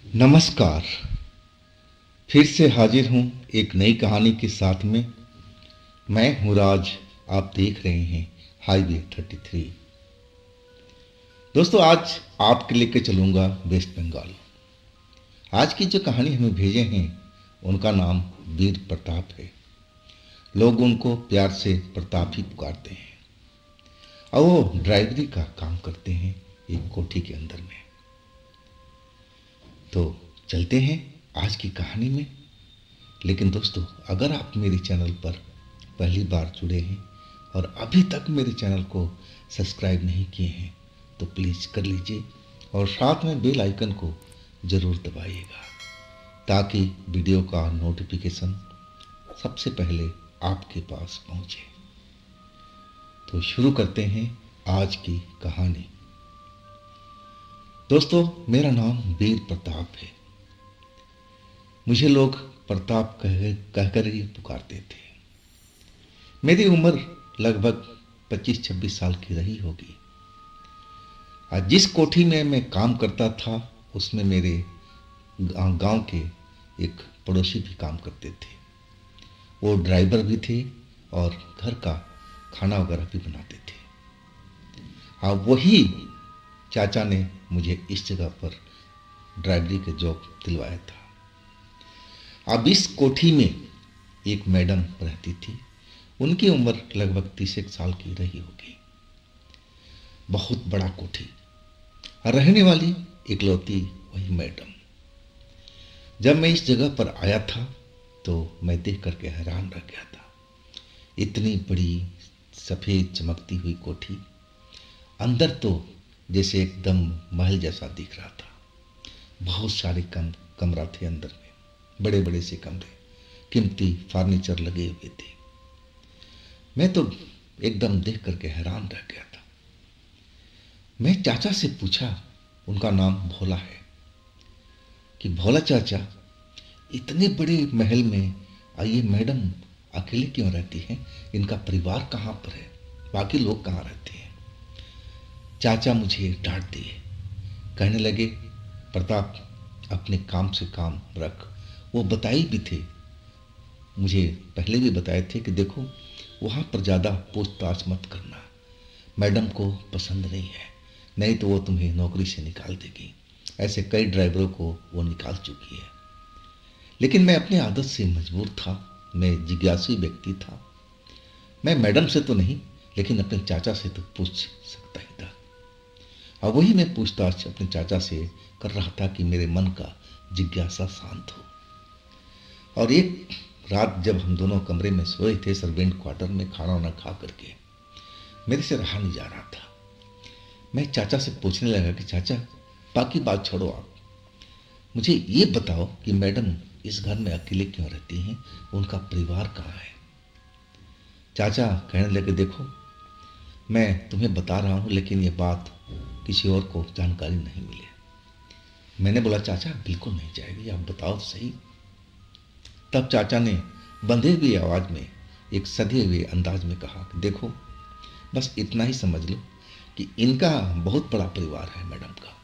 नमस्कार। फिर से हाजिर हूँ एक नई कहानी के साथ में। मैं हूँ राज। आप देख रहे हैं हाईवे 33। दोस्तों, आज आपके लेके चलूँगा वेस्ट बंगाल। आज की जो कहानी हमें भेजे हैं उनका नाम वीर प्रताप है। लोग उनको प्यार से प्रताप ही पुकारते हैं और वो ड्राइवरी का काम करते हैं एक कोठी के अंदर में। तो चलते हैं आज की कहानी में। लेकिन दोस्तों, अगर आप मेरे चैनल पर पहली बार जुड़े हैं और अभी तक मेरे चैनल को सब्सक्राइब नहीं किए हैं तो प्लीज़ कर लीजिए और साथ में बेल आइकन को ज़रूर दबाइएगा ताकि वीडियो का नोटिफिकेशन सबसे पहले आपके पास पहुंचे। तो शुरू करते हैं आज की कहानी। दोस्तों, मेरा नाम वीर प्रताप है। मुझे लोग प्रताप कहकर ही पुकारते थे। मेरी उम्र लगभग 25-26 साल की रही होगी। आज जिस कोठी में मैं काम करता था उसमें मेरे गांव के एक पड़ोसी भी काम करते थे। वो ड्राइवर भी थे और घर का खाना वगैरह भी बनाते थे। हाँ, वही चाचा ने मुझे इस जगह पर ड्राइवरी का जॉब दिलवाया था। अब इस कोठी में एक मैडम रहती थी। उनकी उम्र लगभग 30 साल की रही होगी। बहुत बड़ा कोठी, रहने वाली इकलौती वही मैडम। जब मैं इस जगह पर आया था तो मैं देख करके हैरान रह गया था। इतनी बड़ी सफ़ेद चमकती हुई कोठी, अंदर तो जैसे एकदम महल जैसा दिख रहा था। बहुत सारे कमरा थे अंदर में, बड़े बड़े से कमरे, कीमती फर्नीचर लगे हुए थे। मैं तो एकदम देख करके हैरान रह गया था। मैं चाचा से पूछा, उनका नाम भोला है, कि भोला चाचा, इतने बड़े महल में ये मैडम अकेले क्यों रहती हैं? इनका परिवार कहाँ पर है? बाकी लोग कहाँ रहते हैं? चाचा मुझे डांट दिए। कहने लगे, प्रताप, अपने काम से काम रख। वो बताए भी थे, मुझे पहले भी बताए थे कि देखो, वहाँ पर ज़्यादा पूछताछ मत करना। मैडम को पसंद नहीं है, नहीं तो वो तुम्हें नौकरी से निकाल देगी। ऐसे कई ड्राइवरों को वो निकाल चुकी है। लेकिन मैं अपनी आदत से मजबूर था। मैं जिज्ञासु व्यक्ति था। मैं मैडम से तो नहीं, लेकिन अपने चाचा से तो पूछ सकता ही था। और वही मैं पूछताछ अपने चाचा से कर रहा था कि मेरे मन का जिज्ञासा शांत हो। और एक रात जब हम दोनों कमरे में सोए थे, सर्वेंट क्वार्टर में खाना वाना खा करके, मेरे से रहा नहीं जा रहा था। मैं चाचा से पूछने लगा कि चाचा, बाकी बात छोड़ो, आप मुझे ये बताओ कि मैडम इस घर में अकेले क्यों रहती हैं? उनका परिवार कहाँ है? चाचा कहने लगे, देखो, मैं तुम्हें बता रहा हूँ लेकिन ये बात किसी और को जानकारी नहीं मिले। मैंने बोला, चाचा बिल्कुल नहीं जाएगी, आप बताओ तो सही। तब चाचा ने बंधे हुए आवाज़ में, एक सधे हुए अंदाज में कहा कि देखो, बस इतना ही समझ लो कि इनका बहुत बड़ा परिवार है मैडम का,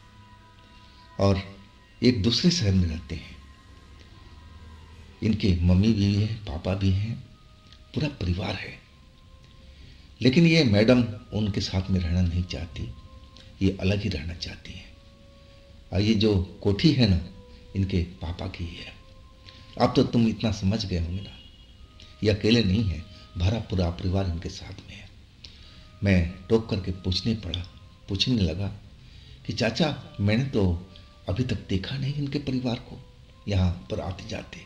और एक दूसरे शहर में रहते हैं। इनके मम्मी भी हैं, पापा भी हैं, पूरा परिवार है। लेकिन ये मैडम उनके साथ में रहना नहीं चाहती, ये अलग ही रहना चाहती हैं। और ये जो कोठी है ना, इनके पापा की ही है। अब तो तुम इतना समझ गए होंगे ना, ये अकेले नहीं है, भरा पूरा परिवार इनके साथ में है। मैं टोक करके पूछने लगा कि चाचा, मैंने तो अभी तक देखा नहीं इनके परिवार को यहाँ पर आते जाते।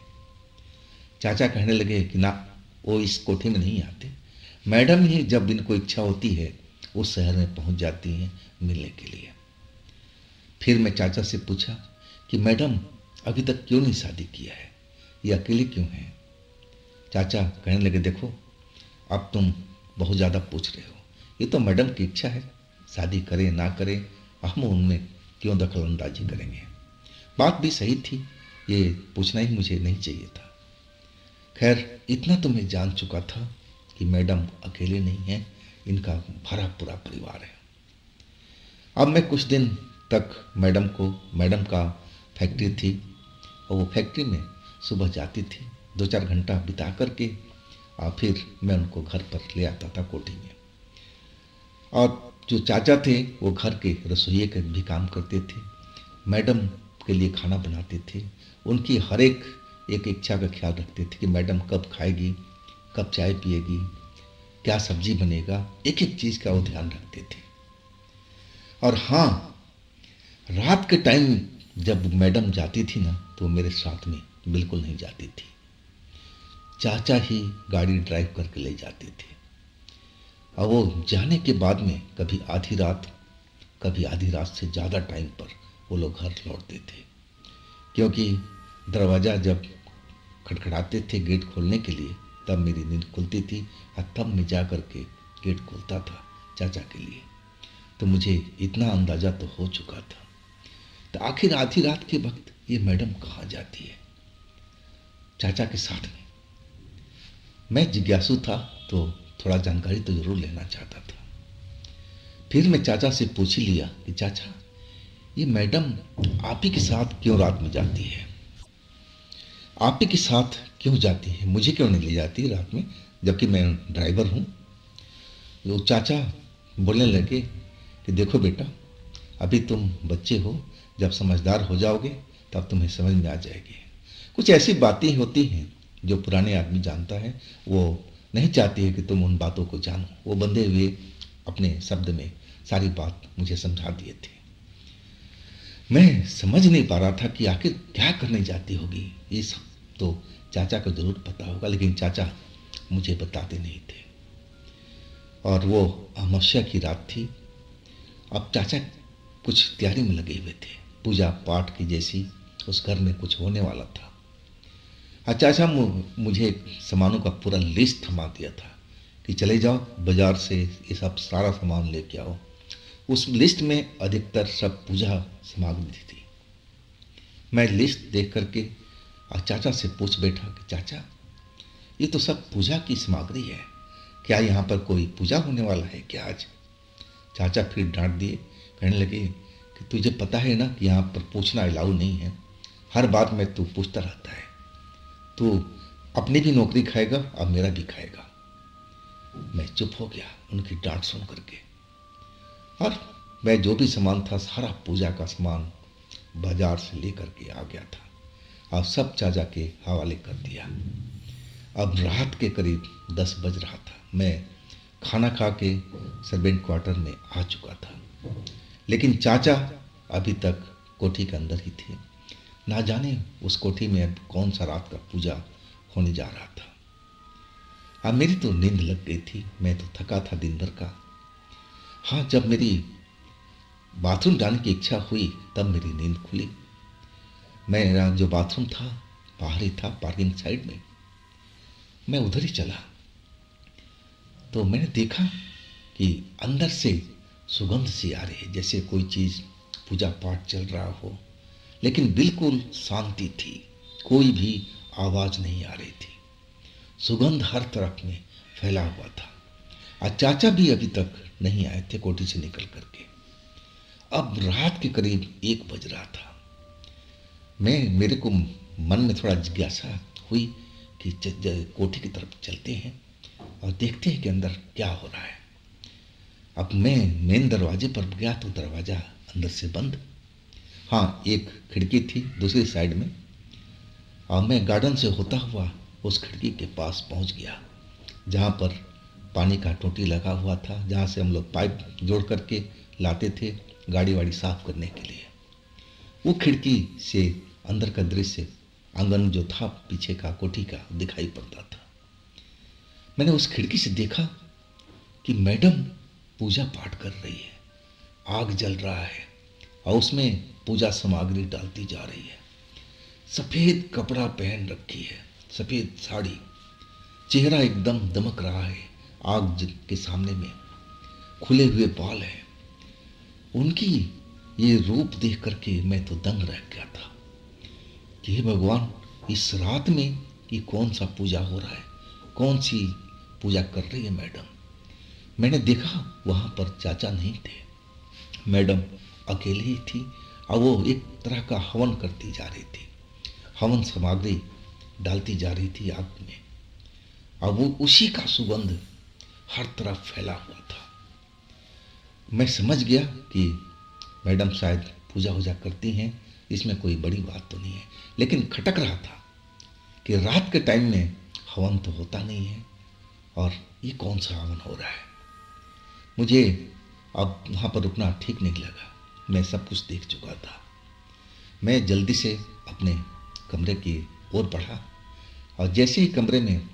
चाचा कहने लगे कि ना, वो इस कोठी में नहीं आते। मैडम ही जब इनको इच्छा होती है उस शहर में पहुंच जाती हैं मिलने के लिए। फिर मैं चाचा से पूछा कि मैडम अभी तक क्यों नहीं शादी किया है, ये अकेले क्यों हैं? चाचा कहने लगे, देखो, अब तुम बहुत ज़्यादा पूछ रहे हो। ये तो मैडम की इच्छा है, शादी करें ना करें, हम उनमें क्यों दखल अंदाजी करेंगे? बात भी सही थी, ये पूछना ही मुझे नहीं चाहिए था। खैर, इतना तो मैं जान चुका था कि मैडम अकेले नहीं हैं, इनका भरा पूरा परिवार है। अब मैं कुछ दिन तक मैडम का फैक्ट्री थी और वो फैक्ट्री में सुबह जाती थी, 2-4 घंटा बिता करके और फिर मैं उनको घर पर ले आता था कोठी में। और जो चाचा थे वो घर के रसोइये का भी काम करते थे, मैडम के लिए खाना बनाते थे, उनकी हर एक इच्छा का ख्याल रखते थे कि मैडम कब खाएगी, कब चाय पिएगी, क्या सब्जी बनेगा, एक एक चीज़ का वो ध्यान रखते थे। और हाँ, रात के टाइम जब मैडम जाती थी ना तो मेरे साथ में बिल्कुल नहीं जाती थी, चाचा ही गाड़ी ड्राइव करके ले जाते थे। और वो जाने के बाद में कभी आधी रात, कभी आधी रात से ज़्यादा टाइम पर वो लोग घर लौटते थे, क्योंकि दरवाज़ा जब खटखटाते थे गेट खोलने के लिए तब मेरी नींद खुलती थी और तब मैं जा कर के गेट खोलता था चाचा के लिए। तो मुझे इतना अंदाज़ा तो हो चुका था। तो आखिर आधी रात के वक्त ये मैडम कहाँ जाती है चाचा के साथ में? मैं जिज्ञासु था तो थोड़ा जानकारी तो ज़रूर लेना चाहता था। फिर मैं चाचा से पूछ ही लिया कि चाचा, ये मैडम आप ही के साथ क्यों रात में जाती है? आप ही के साथ क्यों जाती है? मुझे क्यों नहीं ले जाती रात में, जबकि मैं ड्राइवर हूँ? तो चाचा बोलने लगे कि देखो बेटा, अभी तुम बच्चे हो, जब समझदार हो जाओगे तब तुम्हें समझ में आ जाएगी। कुछ ऐसी बातें होती हैं जो पुराने आदमी जानता है, वो नहीं चाहती है कि तुम उन बातों को जानो। वो बंधे हुए अपने शब्द में सारी बात मुझे समझा दिए थे। मैं समझ नहीं पा रहा था कि आखिर क्या करने जाती होगी। ये सब तो चाचा को जरूर पता होगा, लेकिन चाचा मुझे बताते नहीं थे। और वो अमावस्या की रात थी। अब चाचा कुछ तैयारी में लगे हुए थे, पूजा पाठ की जैसी उस घर में कुछ होने वाला था। चाचा मुझे सामानों का पूरा लिस्ट थमा दिया था कि चले जाओ बाजार से ये सब सारा सामान लेके आओ। उस लिस्ट में अधिकतर सब पूजा सामग्री थी। मैं लिस्ट देख करके चाचा से पूछ बैठा कि चाचा, ये तो सब पूजा की सामग्री है, क्या यहाँ पर कोई पूजा होने वाला है क्या आज? चाचा फिर डांट दिए, कहने लगे कि तुझे पता है ना कि यहाँ पर पूछना अलाउ नहीं है, हर बात में तू पूछता रहता है, तू अपनी भी नौकरी खाएगा और मेरा भी खाएगा। मैं चुप हो गया उनकी डांट सुन करके, और मैं जो भी सामान था सारा पूजा का सामान बाजार से लेकर के आ गया था और सब चाचा के हवाले कर दिया। अब रात के करीब 10 बज रहा था। मैं खाना खा के सर्वेंट क्वार्टर में आ चुका था, लेकिन चाचा अभी तक कोठी के अंदर ही थे। ना जाने उस कोठी में अब कौन सा रात का पूजा होने जा रहा था। अब मेरी तो नींद लग गई थी, मैं तो थका था दिन भर का। हाँ, जब मेरी बाथरूम जाने की इच्छा हुई तब मेरी नींद खुली। मेरा जो बाथरूम था बाहर ही था, पार्किंग साइड में। मैं उधर ही चला तो मैंने देखा कि अंदर से सुगंध सी आ रही है, जैसे कोई चीज़ पूजा पाठ चल रहा हो, लेकिन बिल्कुल शांति थी, कोई भी आवाज़ नहीं आ रही थी। सुगंध हर तरफ में फैला हुआ था। और चाचा भी अभी तक नहीं आए थे कोठी से निकल करके। अब रात के करीब 1 बज रहा था। मेरे को मन में थोड़ा जिज्ञासा हुई कि कोठी की तरफ चलते हैं और देखते हैं कि अंदर क्या हो रहा है। अब मैं मेन दरवाजे पर गया तो दरवाज़ा अंदर से बंद। हाँ, एक खिड़की थी दूसरी साइड में, और मैं गार्डन से होता हुआ उस खिड़की के पास पहुंच गया जहाँ पर पानी का टोटी लगा हुआ था, जहाँ से हम लोग पाइप जोड़ करके लाते थे गाड़ी वाड़ी साफ करने के लिए। वो खिड़की से अंदर का दृश्य, आंगन जो था पीछे का कोठी का, दिखाई पड़ता था। मैंने उस खिड़की से देखा कि मैडम पूजा पाठ कर रही है, आग जल रहा है और उसमें पूजा सामग्री डालती जा रही है। सफ़ेद कपड़ा पहन रखी है, सफ़ेद साड़ी, चेहरा एकदम दमक रहा है आग के सामने में, खुले हुए बाल हैं। उनकी ये रूप देख करके मैं तो दंग रह गया था कि हे भगवान, इस रात में ये कौन सा पूजा हो रहा है, कौन सी पूजा कर रही है मैडम। मैंने देखा वहाँ पर चाचा नहीं थे, मैडम अकेले ही थी और वो एक तरह का हवन करती जा रही थी, हवन सामग्री डालती जा रही थी आग में, और वो उसी का सुगंध हर तरफ फैला हुआ था। मैं समझ गया कि मैडम शायद पूजा वूजा करती हैं, इसमें कोई बड़ी बात तो नहीं है, लेकिन खटक रहा था कि रात के टाइम में हवन तो होता नहीं है और ये कौन सा हवन हो रहा है। मुझे अब वहाँ पर रुकना ठीक नहीं लगा, मैं सब कुछ देख चुका था। मैं जल्दी से अपने कमरे की ओर बढ़ा और जैसे ही कमरे में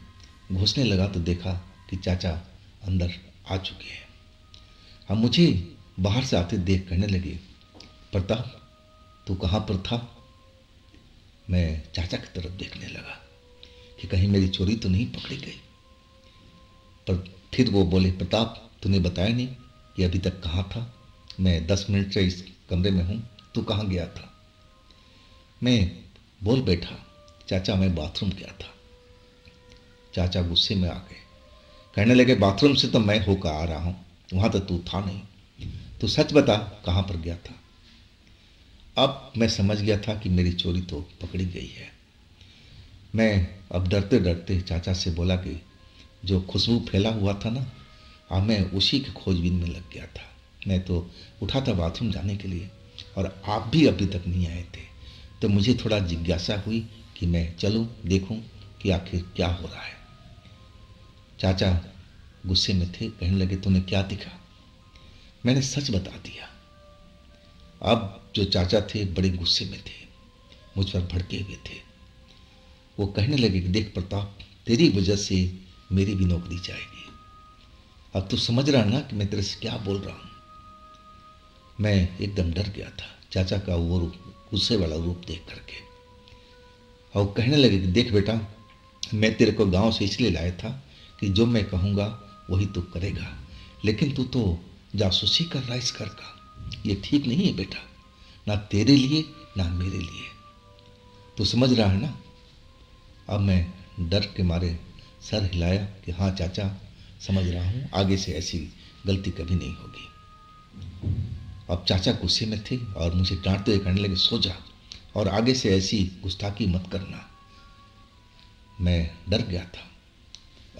घुसने लगा तो देखा कि चाचा अंदर आ चुके हैं। अब मुझे बाहर से आते देख कहने लगे, प्रताप तू कहाँ पर था? मैं चाचा की तरफ देखने लगा कि कहीं मेरी चोरी तो नहीं पकड़ी गई। पर फिर वो बोले, प्रताप तूने बताया नहीं कि अभी तक कहाँ था? मैं 10 मिनट से इस कमरे में हूँ, तू कहाँ गया था? मैं बोल बैठा, चाचा मैं बाथरूम गया था। चाचा गुस्से में आ गए, कहने लगे, बाथरूम से तो मैं होकर आ रहा हूँ, वहाँ तो तू था नहीं, तू सच बता कहाँ पर गया था। अब मैं समझ गया था कि मेरी चोरी तो पकड़ी गई है। मैं अब डरते डरते चाचा से बोला कि जो खुशबू फैला हुआ था ना, अब मैं उसी के खोजबीन में लग गया था। मैं तो उठा था बाथरूम जाने के लिए और आप भी अभी तक नहीं आए थे, तो मुझे थोड़ा जिज्ञासा हुई कि मैं चलूं देखूं कि आखिर क्या हो रहा है। चाचा गुस्से में थे, कहने लगे, तूने क्या दिखा? मैंने सच बता दिया। अब जो चाचा थे बड़े गुस्से में थे, मुझ पर भड़के हुए थे। वो कहने लगे कि देख प्रताप, तेरी वजह से मेरी भी नौकरी जाएगी। अब तू समझ रहा है ना कि मैं तेरे से क्या बोल रहा हूँ। मैं एकदम डर गया था चाचा का वो गुस्से वाला रूप देख करके। और कहने लगे कि देख बेटा, मैं तेरे को गांव से इसलिए लाया था कि जो मैं कहूँगा वही तू करेगा, लेकिन तू तो जासूसी कर रहा है इस घर का। ये ठीक नहीं है बेटा, ना तेरे लिए ना मेरे लिए। तू समझ रहा है ना? अब मैं डर के मारे सर हिलाया कि हाँ चाचा समझ रहा हूँ, आगे से ऐसी गलती कभी नहीं होगी। अब चाचा गुस्से में थे और मुझे डांटते हुए कहने लगे, सो जा और आगे से ऐसी गुस्ताखी मत करना। मैं डर गया था,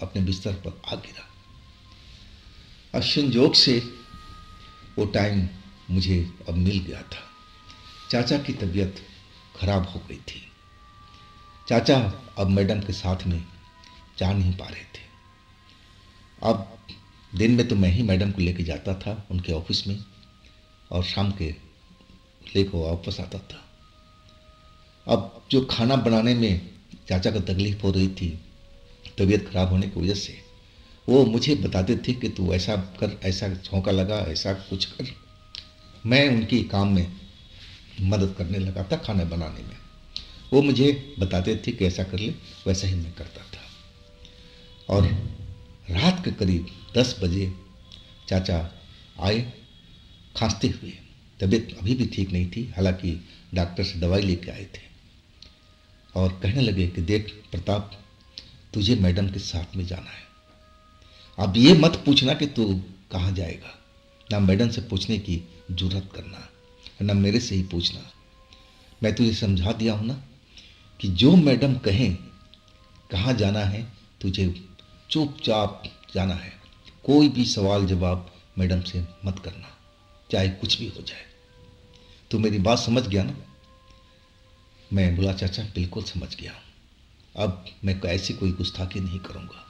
अपने बिस्तर पर आ गिरा। और संजोग से वो टाइम मुझे अब मिल गया था। चाचा की तबीयत खराब हो गई थी। चाचा अब मैडम के साथ में जा नहीं पा रहे थे। अब दिन में तो मैं ही मैडम को लेके जाता था उनके ऑफिस में और शाम के लेकर वापस आता था। अब जो खाना बनाने में चाचा को तकलीफ हो रही थी तबीयत खराब होने की वजह से, वो मुझे बताते थे कि तू ऐसा कर, ऐसा झोंका लगा, ऐसा कुछ कर। मैं उनकी काम में मदद करने लगा था खाना बनाने में। वो मुझे बताते थे कि ऐसा कर ले, वैसा ही मैं करता था। और रात के करीब 10 बजे चाचा आए खांसते हुए। तबीयत अभी भी ठीक नहीं थी, हालांकि डॉक्टर से दवाई लेके आए थे। और कहने लगे कि देख प्रताप, तुझे मैडम के साथ में जाना है। अब ये मत पूछना कि तू कहाँ जाएगा, ना मैडम से पूछने की जरूरत करना, ना मेरे से ही पूछना। मैं तुझे समझा दिया हूँ ना कि जो मैडम कहें कहाँ जाना है, तुझे चुपचाप जाना है। कोई भी सवाल जवाब मैडम से मत करना, चाहे कुछ भी हो जाए। तू मेरी बात समझ गया ना? मैं बोला, चाचा बिल्कुल समझ गया, अब मैं ऐसी कोई गुस्ताखी नहीं करूँगा।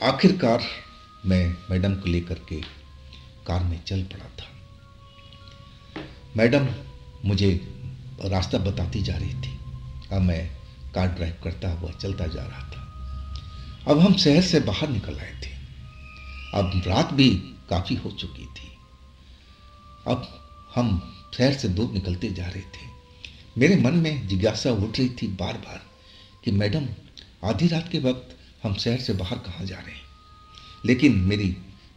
आखिरकार मैं मैडम को लेकर के कार में चल पड़ा था। मैडम मुझे रास्ता बताती जा रही थी और मैं कार ड्राइव करता हुआ चलता जा रहा था। अब हम शहर से बाहर निकल आए थे। अब रात भी काफ़ी हो चुकी थी। अब हम शहर से दूर निकलते जा रहे थे। मेरे मन में जिज्ञासा उठ रही थी बार बार कि मैडम आधी रात के वक्त हम शहर से बाहर कहाँ जा रहे हैं, लेकिन मेरी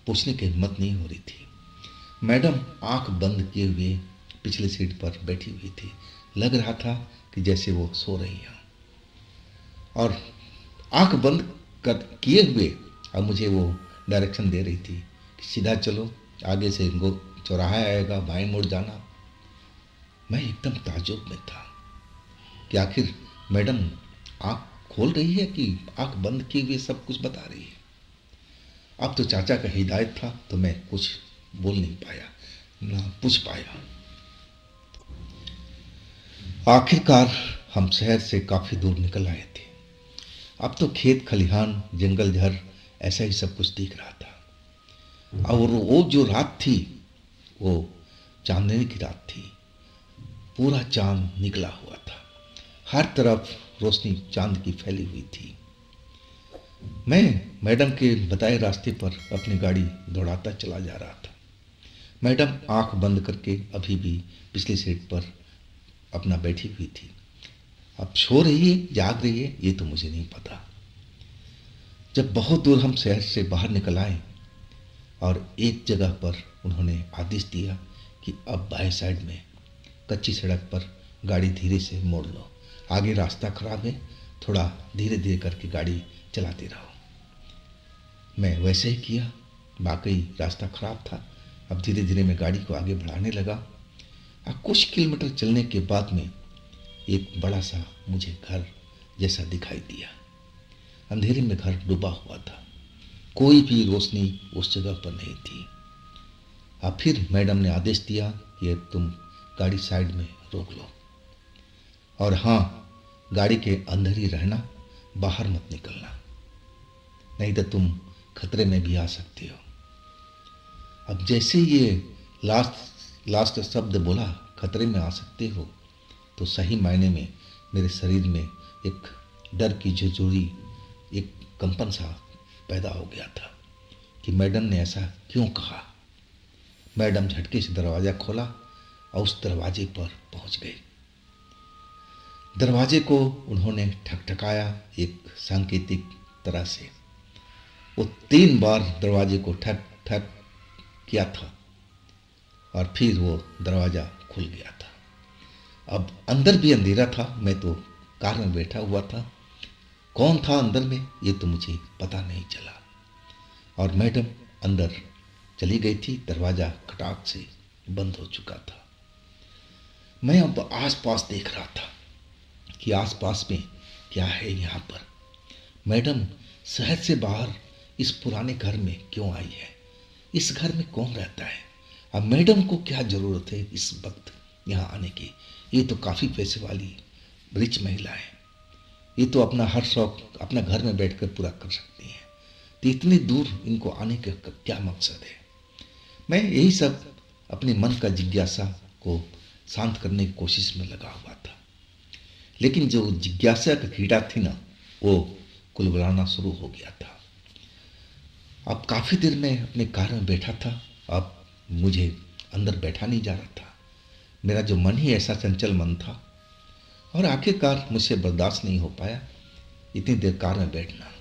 पूछने की हिम्मत नहीं हो रही थी। मैडम आंख बंद किए हुए पिछली सीट पर बैठी हुई थी। लग रहा था कि जैसे वो सो रही हैं और आंख बंद कर किए हुए अब मुझे वो डायरेक्शन दे रही थी कि सीधा चलो, आगे से चौराहा आएगा, बाएं मुड़ जाना। मैं एकदम ताज्जुब में था कि आखिर मैडम आँख खोल रही है कि आँख बंद किए हुए सब कुछ बता रही है। अब तो चाचा का हिदायत था तो मैं कुछ बोल नहीं पाया, ना पूछ पाया। आखिरकार हम शहर से काफ़ी दूर निकल आए थे। अब तो खेत खलिहान जंगल झर ऐसा ही सब कुछ दिख रहा था। और वो जो रात थी वो चांदनी की रात थी। पूरा चांद निकला हुआ था, हर तरफ रोशनी चांद की फैली हुई थी। मैं मैडम के बताए रास्ते पर अपनी गाड़ी दौड़ाता चला जा रहा था। मैडम आंख बंद करके अभी भी पिछली सीट पर अपना बैठी हुई थी। अब सो रही है जाग रही है ये तो मुझे नहीं पता। जब बहुत दूर हम शहर से बाहर निकल आए और एक जगह पर उन्होंने आदेश दिया कि अब बाएं साइड में कच्ची सड़क पर गाड़ी धीरे से मोड़ लो, आगे रास्ता खराब है, थोड़ा धीरे धीरे करके गाड़ी चलाते रहो। मैं वैसे ही किया। वाकई रास्ता खराब था। अब धीरे धीरे मैं गाड़ी को आगे बढ़ाने लगा। अब कुछ किलोमीटर चलने के बाद में एक बड़ा सा मुझे घर जैसा दिखाई दिया। अंधेरे में घर डूबा हुआ था, कोई भी रोशनी उस जगह पर नहीं थी। अब फिर मैडम ने आदेश दिया कि अब तुम गाड़ी साइड में रोक लो, और हाँ, गाड़ी के अंदर ही रहना, बाहर मत निकलना, नहीं तो तुम खतरे में भी आ सकते हो। अब जैसे ये लास्ट शब्द बोला, खतरे में आ सकते हो, तो सही मायने में मेरे शरीर में एक डर की झुरझुरी, एक कंपन सा पैदा हो गया था कि मैडम ने ऐसा क्यों कहा। मैडम झटके से दरवाज़ा खोला और उस दरवाजे पर पहुंच गई। दरवाजे को उन्होंने ठकठकाया एक सांकेतिक तरह से। वो 3 बार दरवाजे को ठक ठक किया था और फिर वो दरवाज़ा खुल गया था। अब अंदर भी अंधेरा था, मैं तो कार में बैठा हुआ था। कौन था अंदर में ये तो मुझे पता नहीं चला। और मैडम अंदर चली गई थी, दरवाज़ा खटाक से बंद हो चुका था। मैं अब आसपास देख रहा था कि आसपास में क्या है यहाँ पर। मैडम शहर से बाहर इस पुराने घर में क्यों आई है, इस घर में कौन रहता है, अब मैडम को क्या ज़रूरत है इस वक्त यहाँ आने की। ये तो काफ़ी पैसे वाली रिच महिला है, ये तो अपना हर शौक अपना घर में बैठकर पूरा कर सकती हैं, तो इतनी दूर इनको आने का क्या मकसद है। मैं यही सब अपने मन का जिज्ञासा को शांत करने की कोशिश में लगा हुआ था। लेकिन जो जिज्ञासा का कीड़ा थी ना, वो कुलबुलाना शुरू हो गया था। अब काफ़ी देर में अपने कार में बैठा था, अब मुझे अंदर बैठा नहीं जा रहा था। मेरा जो मन ही ऐसा चंचल मन था, और आखिरकार मुझसे बर्दाश्त नहीं हो पाया इतनी देर कार में बैठना।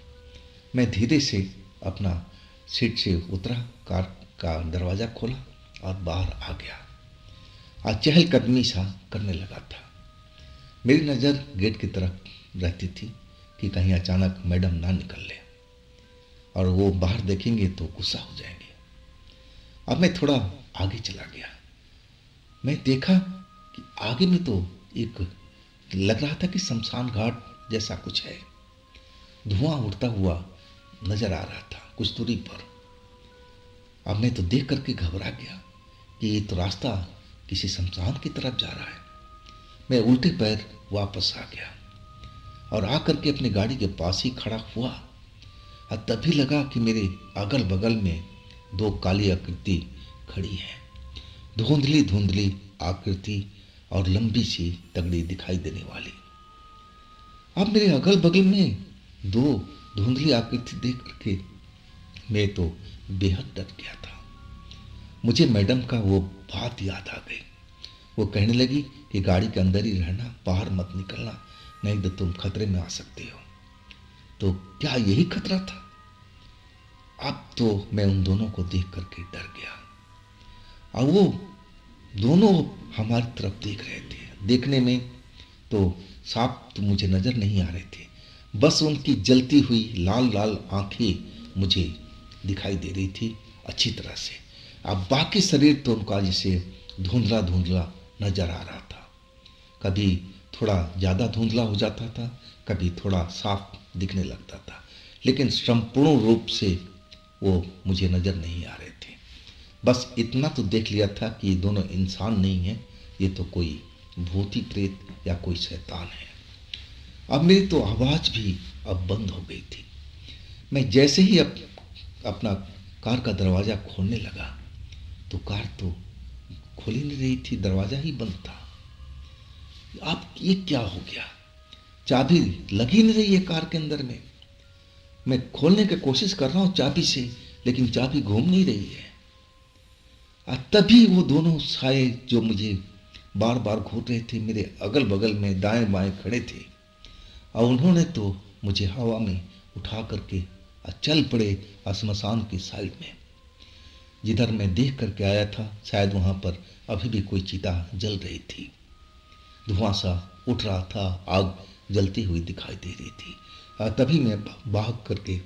मैं धीरे से अपना सीट से उतरा, कार का दरवाज़ा खोला और बाहर आ गया। आज चहलकदमी सा करने लगा था। मेरी नज़र गेट की तरफ रहती थी कि कहीं अचानक मैडम ना निकल ले और वो बाहर देखेंगे तो गुस्सा हो जाएंगे। अब मैं थोड़ा आगे चला गया। मैं देखा कि आगे में तो एक लग रहा था कि शमशान घाट जैसा कुछ है। धुआं उड़ता हुआ नजर आ रहा था कुछ दूरी पर। अब मैं तो देख करके घबरा गया कि ये तो रास्ता किसी शमशान की तरफ जा रहा है। मैं उल्टे पैर वापस आ गया और आकर के अपनी गाड़ी के पास ही खड़ा हुआ। और तभी लगा कि मेरे अगल बगल में 2 काली आकृति खड़ी है, धुंधली धुंधली आकृति और लंबी सी तगड़ी दिखाई देने वाली। अब मेरे अगल बगल में 2 धुंधली आकृति देख करके मैं तो बेहद डर गया था। मुझे मैडम का वो बात याद आ गई। वो कहने लगी कि गाड़ी के अंदर ही रहना, बाहर मत निकलना, नहीं तो तुम खतरे में आ सकते हो। तो क्या यही खतरा था? अब तो मैं उन दोनों को देख करके डर गया। और वो दोनों हमारी तरफ देख रहे थे। देखने में तो साफ तो मुझे नजर नहीं आ रहे थे, बस उनकी जलती हुई लाल लाल आंखें मुझे दिखाई दे रही थी अच्छी तरह से। अब बाकी शरीर तो उनका जैसे धुंधला धुंधला नजर आ रहा था। कभी थोड़ा ज़्यादा धुंधला हो जाता था, कभी थोड़ा साफ दिखने लगता था, लेकिन संपूर्ण रूप से वो मुझे नज़र नहीं आ रहे थे। बस इतना तो देख लिया था कि ये दोनों इंसान नहीं है, ये तो कोई भूती प्रेत या कोई शैतान है। अब मेरी तो आवाज़ भी अब बंद हो गई थी। मैं जैसे ही अपना कार का दरवाज़ा खोलने लगा तो कार तो खोल ही नहीं रही थी, दरवाज़ा ही बंद था। अब ये क्या हो गया? चाबी लग ही नहीं रही है कार के अंदर में। मैं खोलने की कोशिश कर रहा हूँ चाबी से, लेकिन चाबी घूम नहीं रही है। तभी वो दोनों साए जो मुझे बार बार घूर रहे थे, मेरे अगल बगल में दाएं बाएं खड़े थे, और उन्होंने तो मुझे हवा में उठा करके चल पड़े श्मशान की साइड में। जिधर मैं देख करके आया था, शायद वहाँ पर अभी भी कोई चिता जल रही थी। धुआं सा उठ रहा था, आग जलती हुई दिखाई दे रही थी। तभी मैं भाग करके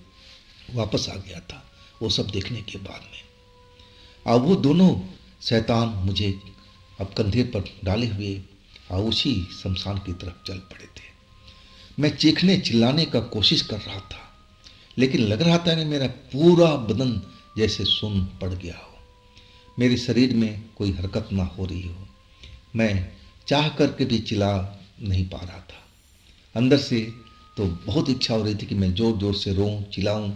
वापस आ गया था वो सब देखने के बाद में। अब वो दोनों शैतान मुझे अब कंधे पर डाले हुए और उसी शमशान की तरफ चल पड़े थे। मैं चीखने चिल्लाने का कोशिश कर रहा था, लेकिन लग रहा था कि मेरा पूरा बदन जैसे सुन्न पड़ गया हो, मेरे शरीर में कोई हरकत ना हो रही हो। मैं चाह करके भी चिल्ला नहीं पा रहा था। अंदर से तो बहुत इच्छा हो रही थी कि मैं ज़ोर ज़ोर से रोऊं, चिल्लाऊं,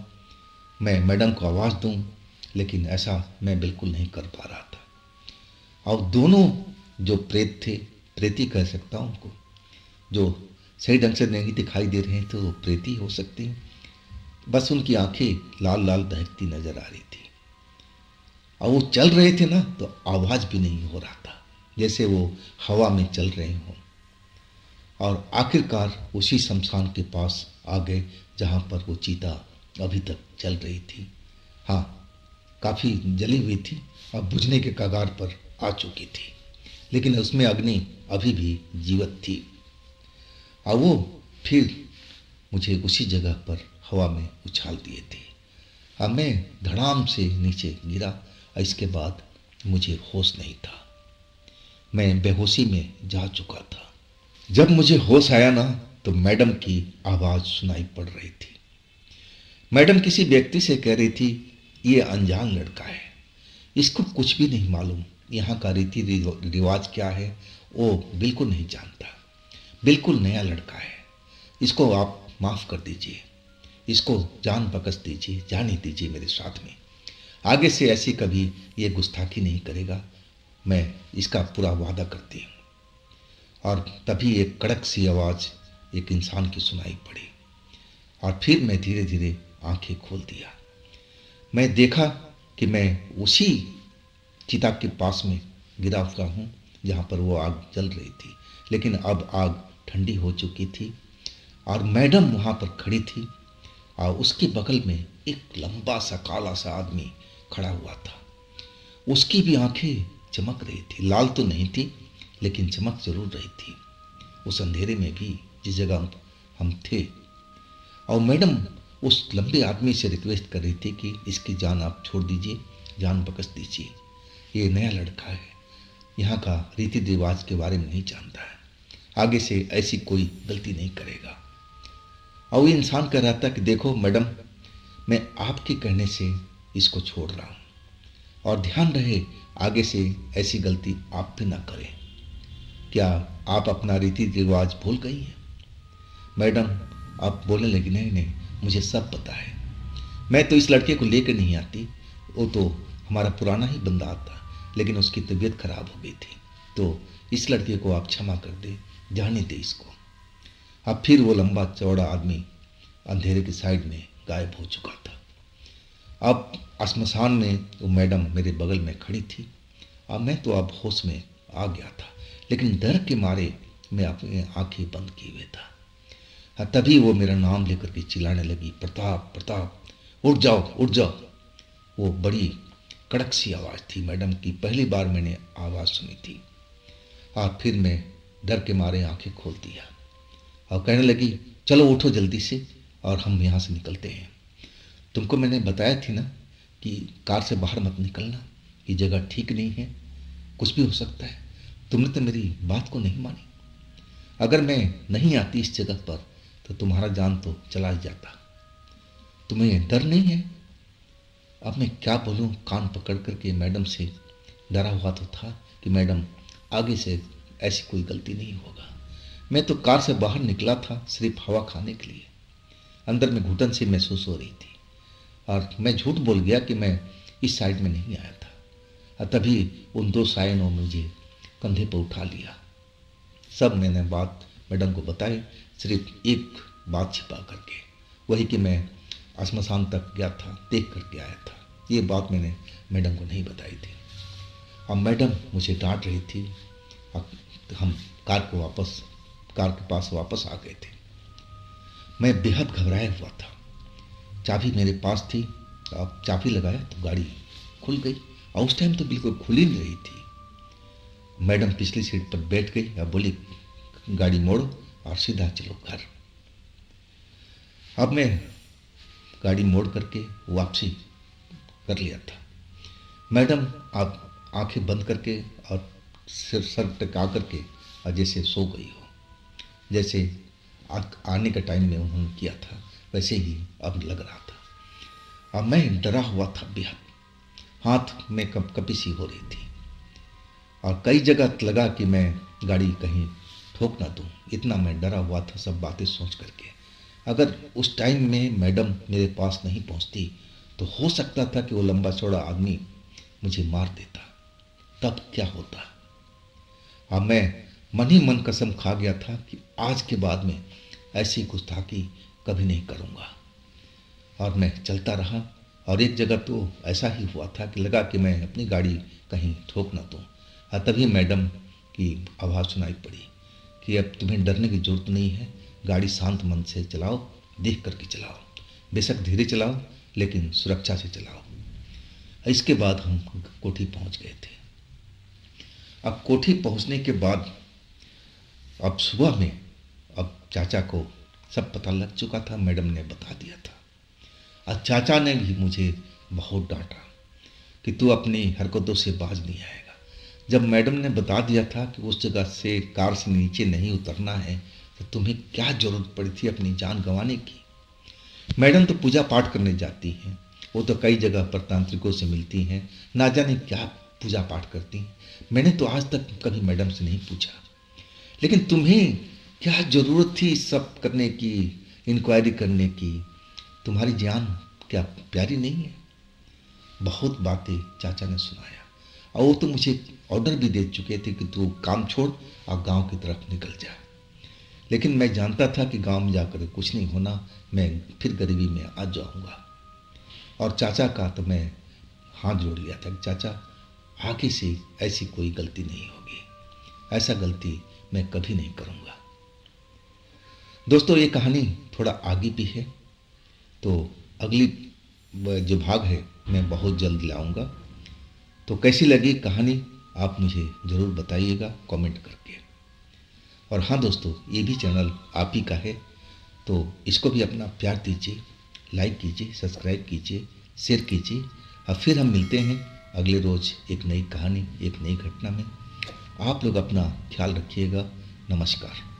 मैं मैडम को आवाज़ दूं, लेकिन ऐसा मैं बिल्कुल नहीं कर पा रहा था। और दोनों जो प्रेत थे, प्रेती कह सकता हूँ उनको, जो सही ढंग से नहीं दिखाई दे रहे हैं तो प्रेती हो सकती हैं। बस उनकी आंखें लाल लाल दहकती नजर आ रही थी, और वो चल रहे थे ना तो आवाज़ भी नहीं हो रहा था, जैसे वो हवा में चल रहे हों। और आखिरकार उसी शमशान के पास आ गए जहाँ पर वो चीता अभी तक चल रही थी। हाँ, काफ़ी जली हुई थी, अब बुझने के कगार पर आ चुकी थी, लेकिन उसमें अग्नि अभी भी जीवित थी। और वो फिर मुझे उसी जगह पर हवा में उछाल दिए थे। अब मैं धड़ाम से नीचे गिरा, और इसके बाद मुझे होश नहीं था। मैं बेहोशी में जा चुका था। जब मुझे होश आया ना तो मैडम की आवाज़ सुनाई पड़ रही थी। मैडम किसी व्यक्ति से कह रही थी, ये अनजान लड़का है, इसको कुछ भी नहीं मालूम, यहाँ का रीति रिवाज क्या है वो बिल्कुल नहीं जानता, बिल्कुल नया लड़का है, इसको आप माफ़ कर दीजिए, इसको जान बख्श दीजिए, जाने दीजिए मेरे साथ में, आगे से ऐसी कभी ये गुस्ताखी नहीं करेगा, मैं इसका पूरा वादा करती हूँ। और तभी एक कड़क सी आवाज़ एक इंसान की सुनाई पड़ी, और फिर मैं धीरे धीरे आंखें खोल दिया। मैं देखा कि मैं उसी चिता के पास में गिरा हुआ हूँ जहाँ पर वो आग जल रही थी, लेकिन अब आग ठंडी हो चुकी थी, और मैडम वहाँ पर खड़ी थी, और उसके बगल में एक लंबा सा काला सा आदमी खड़ा हुआ था। उसकी भी आंखें चमक रही थी, लाल तो नहीं थी लेकिन चमक जरूर रही थी उस अंधेरे में भी जिस जगह हम थे। और मैडम उस लंबे आदमी से रिक्वेस्ट कर रही थी कि इसकी जान आप छोड़ दीजिए, जान बख्श दीजिए, ये नया लड़का है, यहाँ का रीति रिवाज के बारे में नहीं जानता है, आगे से ऐसी कोई गलती नहीं करेगा। और वो इंसान कह रहा था कि देखो मैडम, मैं आपके कहने से इसको छोड़ रहा हूँ, और ध्यान रहे आगे से ऐसी गलती आप भी ना करें। क्या आप अपना रीति रिवाज भूल गई हैं? मैडम आप बोलने लगी, नहीं नहीं, मुझे सब पता है, मैं तो इस लड़के को लेकर नहीं आती, वो तो हमारा पुराना ही बंदा था, लेकिन उसकी तबीयत खराब हो गई थी, तो इस लड़के को आप क्षमा कर दे, जाने दे इसको। अब फिर वो लंबा चौड़ा आदमी अंधेरे की साइड में गायब हो चुका था। अब श्मशान में वो मैडम मेरे बगल में खड़ी थी, अब मैं तो अब होश में आ गया था, लेकिन डर के मारे मैं अपनी आंखें बंद किए हुए था। तभी वो मेरा नाम लेकर के चिल्लाने लगी, प्रताप प्रताप, उठ जाओ उठ जाओ। वो बड़ी कड़क सी आवाज़ थी मैडम की, पहली बार मैंने आवाज़ सुनी थी। और फिर मैं डर के मारे आंखें खोल दिया और कहने लगी, चलो उठो जल्दी से और हम यहाँ से निकलते हैं। तुमको मैंने बताया थी ना कि कार से बाहर मत निकलना, ये जगह ठीक नहीं है, कुछ भी हो सकता है। तुमने तो मेरी बात को नहीं मानी। अगर मैं नहीं आती इस जगह पर तो तुम्हारा जान तो चला ही जाता। तुम्हें डर नहीं है? अब मैं क्या बोलूं, कान पकड़ कर के मैडम से डरा हुआ तो था कि मैडम आगे से ऐसी कोई गलती नहीं होगा। मैं तो कार से बाहर निकला था सिर्फ हवा खाने के लिए। अंदर में घुटन सी महसूस हो रही थी और मैं झूठ बोल गया कि मैं इस साइड में नहीं आया था। और तभी उन दो सायनों ने मुझे कंधे पर उठा लिया। सब मैंने बात मैडम को बताई, सिर्फ एक बात छिपा करके, वही कि मैं श्मशान तक गया था, देख करके आया था। ये बात मैंने मैडम को नहीं बताई थी। अब मैडम मुझे डांट रही थी। अब हम कार के पास वापस आ गए थे। मैं बेहद घबराया हुआ था। चाबी मेरे पास थी। अब चाबी लगाया तो गाड़ी खुल गई और उस टाइम तो बिल्कुल खुल ही नहीं रही थी। मैडम पिछली सीट पर बैठ गई और बोली, गाड़ी मोड़ो और सीधा चलो घर। अब मैं गाड़ी मोड़ करके वापसी कर लिया था। मैडम आप आंखें बंद करके और सर टिका करके और जैसे सो गई हो, जैसे आने का टाइम में उन्होंने किया था वैसे ही अब लग रहा था। अब मैं डरा हुआ था बेहद। हाथ में कपकपी सी हो रही थी और कई जगह लगा कि मैं गाड़ी कहीं ठोक ना दूँ, इतना मैं डरा हुआ था सब बातें सोच करके। अगर उस टाइम में मैडम मेरे पास नहीं पहुंचती तो हो सकता था कि वो लंबा चौड़ा आदमी मुझे मार देता। तब क्या होता? अब मैं मन ही मन कसम खा गया था कि आज के बाद में ऐसी गुस्ताखी कभी नहीं करूँगा। और मैं चलता रहा और एक जगह तो ऐसा ही हुआ था कि लगा कि मैं अपनी गाड़ी कहीं ठोक ना दूँ। तभी मैडम की आवाज़ सुनाई पड़ी कि अब तुम्हें डरने की जरूरत नहीं है, गाड़ी शांत मन से चलाओ, देख करके चलाओ, बेशक धीरे चलाओ लेकिन सुरक्षा से चलाओ। इसके बाद हम कोठी पहुंच गए थे। अब कोठी पहुंचने के बाद अब सुबह में अब चाचा को सब पता लग चुका था, मैडम ने बता दिया था। और चाचा ने भी मुझे बहुत डांटा कि तू अपनी हरकतों से बाज नहीं आएगा। जब मैडम ने बता दिया था कि उस जगह से कार से नीचे नहीं उतरना है तो तुम्हें क्या जरूरत पड़ी थी अपनी जान गंवाने की। मैडम तो पूजा पाठ करने जाती हैं, वो तो कई जगह पर तांत्रिकों से मिलती हैं, ना जाने क्या पूजा पाठ करती हैं। मैंने तो आज तक कभी मैडम से नहीं पूछा, लेकिन तुम्हें क्या जरूरत थी सब करने की, इंक्वायरी करने की? तुम्हारी जान क्या प्यारी नहीं है? बहुत बातें चाचा ने सुनाया और वो तो मुझे ऑर्डर भी दे चुके थे कि तू काम छोड़ और गांव की तरफ निकल जा। लेकिन मैं जानता था कि गांव में जाकर कुछ नहीं होना, मैं फिर गरीबी में आ जाऊंगा। और चाचा का तो मैं हाथ जोड़ लिया था कि चाचा आगे से ऐसी कोई गलती नहीं होगी, ऐसा गलती मैं कभी नहीं करूंगा। दोस्तों ये कहानी थोड़ा आगे भी है, तो अगली जो भाग है मैं बहुत जल्द लाऊंगा। तो कैसी लगी कहानी आप मुझे ज़रूर बताइएगा कमेंट करके। और हाँ दोस्तों, ये भी चैनल आप ही का है, तो इसको भी अपना प्यार दीजिए, लाइक कीजिए, सब्सक्राइब कीजिए, शेयर कीजिए। और फिर हम मिलते हैं अगले रोज़ एक नई कहानी, एक नई घटना में। आप लोग अपना ख्याल रखिएगा। नमस्कार।